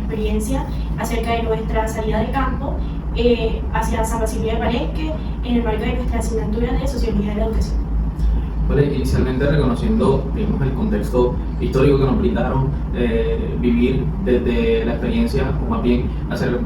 experiencia acerca de nuestra salida de campo hacia San Basilio de Palenque en el marco de nuestra asignatura de Sociología de la Educación. Bueno, inicialmente reconociendo, digamos, el contexto histórico que nos brindaron, vivir desde la experiencia, o más bien hacer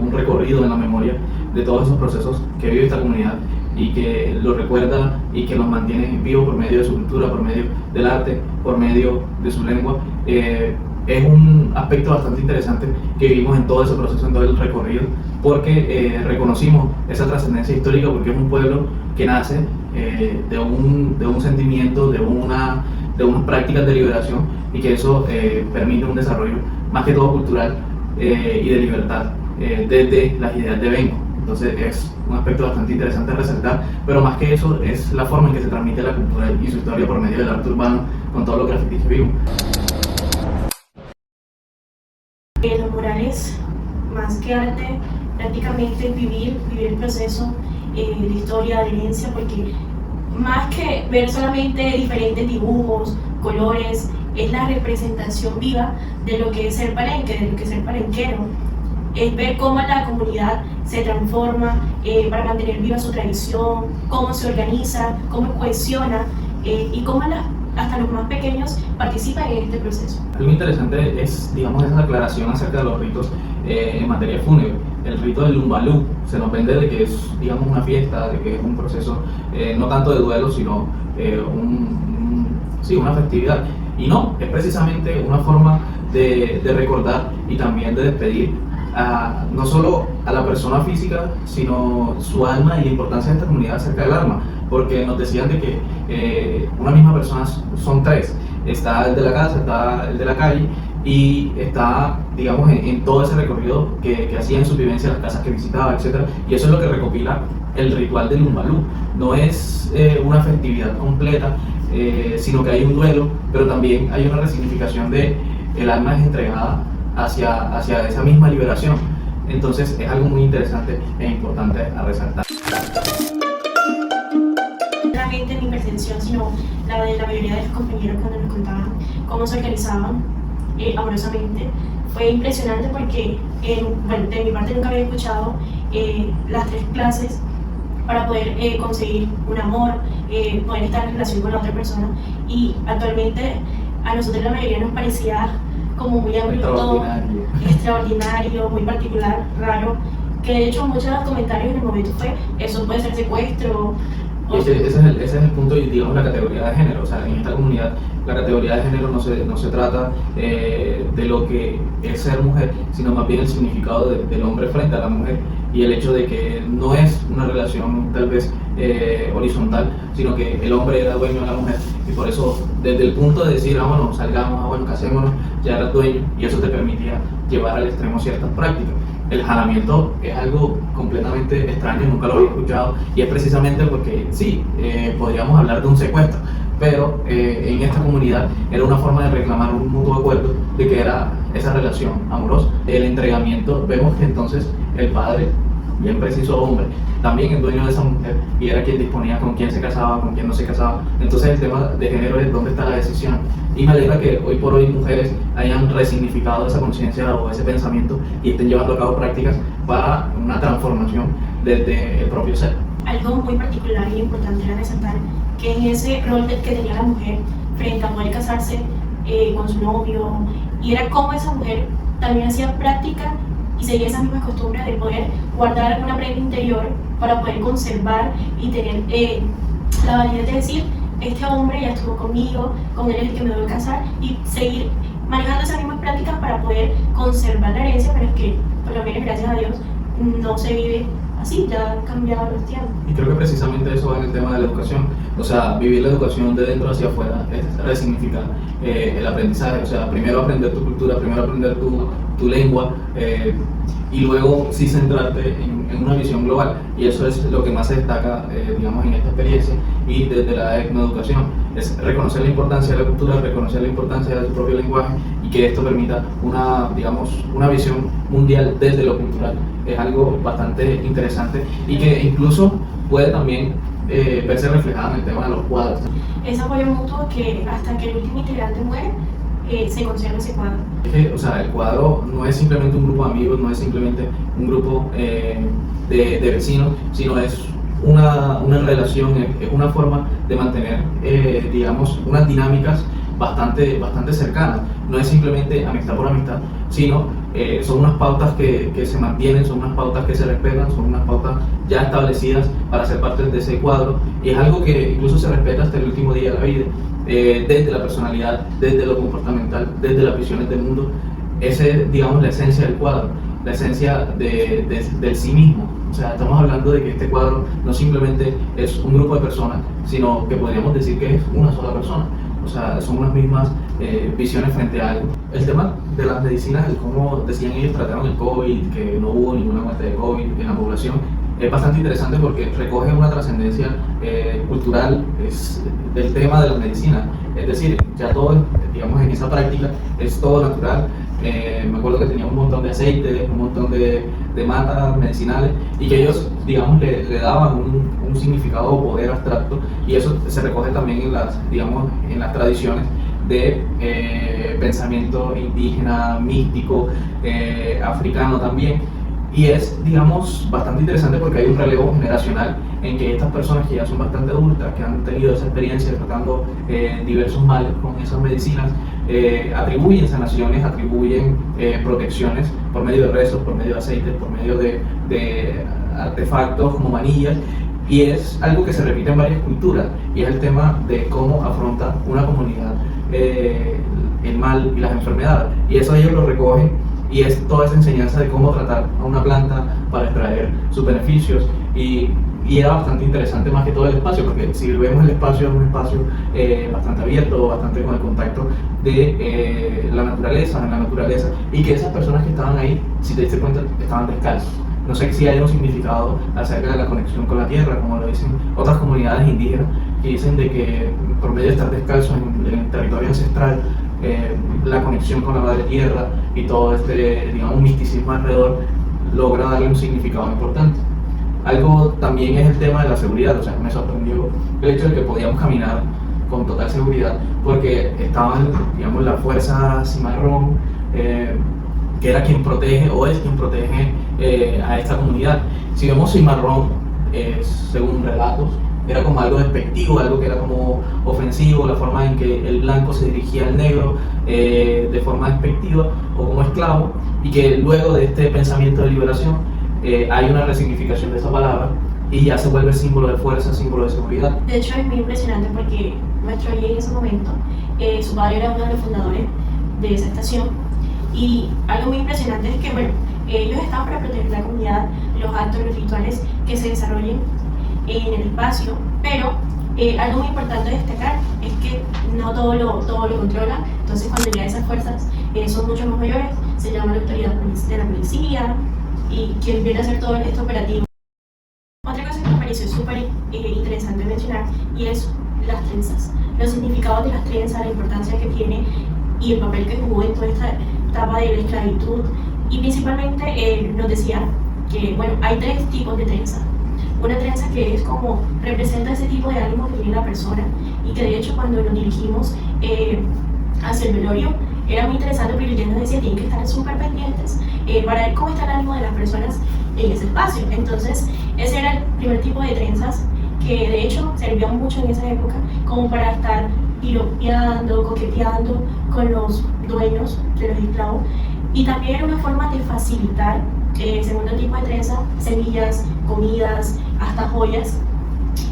un recorrido en la memoria de todos esos procesos que vive esta comunidad y que lo recuerda y que los mantiene vivos por medio de su cultura, por medio del arte, por medio de su lengua. Es un aspecto bastante interesante que vivimos en todo ese proceso, en todo el recorrido, porque reconocimos esa trascendencia histórica, porque es un pueblo que nace de un sentimiento, de unas prácticas de liberación, y que eso permite un desarrollo más que todo cultural y de libertad desde las ideas de Benco. Entonces es un aspecto bastante interesante de resaltar, pero más que eso es la forma en que se transmite la cultura y su historia por medio del arte urbano, con todo lo graffiti que vimos. Los murales, más que arte, prácticamente vivir el proceso de historia, de herencia, porque más que ver solamente diferentes dibujos, colores, es la representación viva de lo que es ser palenque, de lo que es ser palenquero. Es ver cómo la comunidad se transforma para mantener viva su tradición, cómo se organiza, cómo cohesiona y cómo hasta los más pequeños participan en este proceso. Algo interesante es, digamos, esa aclaración acerca de los ritos en materia fúnebre. El rito del lumbalú se nos vende de que es, digamos, una fiesta, de que es un proceso no tanto de duelo, sino una festividad. Y no, es precisamente una forma de recordar y también de despedir no solo a la persona física, sino su alma y la importancia de esta comunidad acerca del alma, porque nos decían de que una misma persona son tres: está el de la casa, está el de la calle y está, digamos, en todo ese recorrido que hacía en su vivencia, las casas que visitaba, etc. Y eso es lo que recopila el ritual del lumbalú. No es una festividad completa, sino que hay un duelo, pero también hay una resignificación de el alma es entregada hacia esa misma liberación. Entonces es algo muy interesante e importante a resaltar. No solamente mi percepción, sino la de la mayoría de los compañeros cuando nos contaban cómo se organizaban amorosamente. Fue impresionante porque, de mi parte nunca había escuchado las 3 clases para poder conseguir un amor, poder estar en relación con la otra persona, y actualmente a nosotros la mayoría nos parecía como muy abrupto, extraordinario, muy particular, raro, que de hecho muchos de los comentarios en el momento fue: eso puede ser secuestro. Ese es el punto, y digamos, la categoría de género. O sea, en esta comunidad la categoría de género no se trata de lo que es ser mujer, sino más bien el significado del hombre frente a la mujer, y el hecho de que no es una relación tal vez horizontal, sino que el hombre era dueño de la mujer, y por eso desde el punto de decir, bueno, salgamos, bueno, casémonos, ya eras dueño, y eso te permitía llevar al extremo ciertas prácticas. El jalamiento es algo completamente extraño, nunca lo había escuchado, y es precisamente porque sí, podríamos hablar de un secuestro, pero en esta comunidad era una forma de reclamar un mutuo acuerdo de que era esa relación amorosa. El entregamiento, vemos que entonces el padre, bien preciso hombre, también es dueño de esa mujer, y era quien disponía con quién se casaba, con quién no se casaba. Entonces el tema de género es dónde está la decisión, y me alegra que hoy por hoy mujeres hayan resignificado esa conciencia o ese pensamiento y estén llevando a cabo prácticas para una transformación desde el propio ser. Algo muy particular y importante era resaltar que en ese rol que tenía la mujer frente a poder casarse con su novio, y era como esa mujer también hacía práctica y seguía esas mismas costumbres de poder guardar alguna prenda interior para poder conservar y tener la validez de decir: este hombre ya estuvo conmigo, con él es el que me debo casar, y seguir manejando esas mismas prácticas para poder conservar la herencia, pero es que, por lo menos gracias a Dios, no se vive así, ya han cambiado los tiempos. Y creo que precisamente eso va en el tema de la educación. O sea, vivir la educación de dentro hacia afuera es resignificar el aprendizaje. O sea, primero aprender tu cultura, primero aprender tu lengua, y luego sí centrarte en una visión global. Y eso es lo que más se destaca, digamos, en esta experiencia y desde la etnoeducación. Es reconocer la importancia de la cultura, reconocer la importancia de su propio lenguaje, y que esto permita una visión mundial desde lo cultural. Es algo bastante interesante y que incluso puede también verse reflejado en el tema de los cuadros. Ese apoyo mutuo que hasta que el último integrante muere, se conserva ese cuadro. Es que, o sea, el cuadro no es simplemente un grupo de amigos, no es simplemente un grupo de vecinos, sino es una relación, es una forma de mantener, digamos, unas dinámicas bastante cercanas. No es simplemente amistad por amistad, sino son unas pautas que se mantienen, son unas pautas que se respetan, son unas pautas ya establecidas para ser parte de ese cuadro, y es algo que incluso se respeta hasta el último día de la vida, desde la personalidad, desde lo comportamental, desde las visiones del mundo. Esa es, digamos, la esencia del cuadro, la esencia del sí mismo. O sea, estamos hablando de que este cuadro no simplemente es un grupo de personas, sino que podríamos decir que es una sola persona. O sea, son unas mismas visiones frente a algo. El tema de las medicinas, el cómo decían ellos trataron el COVID, que no hubo ninguna muerte de COVID en la población, es bastante interesante porque recoge una trascendencia cultural del tema de la medicina. Es decir, ya todo, digamos, en esa práctica es todo natural. Me acuerdo que tenía un montón de aceites, un montón de matas medicinales, y que ellos, digamos, le daban un significado o poder abstracto, y eso se recoge también en las tradiciones de pensamiento indígena, místico, africano también. Y es, digamos, bastante interesante porque hay un relevo generacional en que estas personas que ya son bastante adultas, que han tenido esa experiencia tratando diversos males con esas medicinas, atribuyen sanaciones, atribuyen protecciones por medio de rezos, por medio de aceites, por medio de artefactos como manillas, y es algo que se repite en varias culturas, y es el tema de cómo afronta una comunidad el mal y las enfermedades, y eso ellos lo recogen. Y es toda esa enseñanza de cómo tratar a una planta para extraer sus beneficios, y era bastante interesante más que todo el espacio, porque si vemos el espacio es un espacio bastante abierto, bastante con el contacto de la naturaleza, y que esas personas que estaban ahí, si te diste cuenta, estaban descalzos. No sé si hay un significado acerca de la conexión con la tierra, como lo dicen otras comunidades indígenas, que dicen de que por medio de estar descalzos en el territorio ancestral, la conexión con la madre tierra y todo este, digamos, misticismo alrededor logra darle un significado importante. Algo también es el tema de la seguridad. O sea, me sorprendió el hecho de que podíamos caminar con total seguridad porque estaban, digamos, la fuerza Cimarrón, que era quien protege o es quien protege a esta comunidad. Si vemos Cimarrón, según relatos, era como algo despectivo, algo que era como ofensivo, la forma en que el blanco se dirigía al negro de forma despectiva o como esclavo, y que luego de este pensamiento de liberación hay una resignificación de esa palabra y ya se vuelve símbolo de fuerza, símbolo de seguridad. De hecho es muy impresionante porque nuestro guía en ese momento, su padre era uno de los fundadores de esa estación, y algo muy impresionante es que, bueno, ellos estaban para proteger la comunidad, los actos, los rituales que se desarrollen en el espacio, pero algo muy importante de destacar es que no todo lo controla. Entonces, cuando ya esas fuerzas son mucho más mayores, se llama la autoridad de la policía, y quien viene a hacer todo este operativo. Otra cosa que me pareció súper interesante mencionar, y es las trenzas, los significados de las trenzas, la importancia que tiene y el papel que jugó en toda esta etapa de la esclavitud. Y principalmente nos decía que, bueno, hay tres tipos de trenza. Una trenza que es como representa ese tipo de ánimo que tiene la persona, y que de hecho cuando nos dirigimos hacia el velorio era muy interesante porque ella nos decía: tienen que estar súper pendientes para ver cómo está el ánimo de las personas en ese espacio. Entonces ese era el primer tipo de trenzas, que de hecho servían mucho en esa época como para estar piropeando, coqueteando con los dueños de los esclavos, y también era una forma de facilitar, segundo tipo de trenza, semillas, comidas, hasta joyas.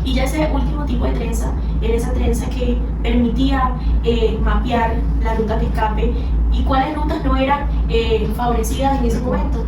Y ya ese último tipo de trenza era esa trenza que permitía mapear las rutas de escape y cuáles rutas no eran favorecidas en ese momento.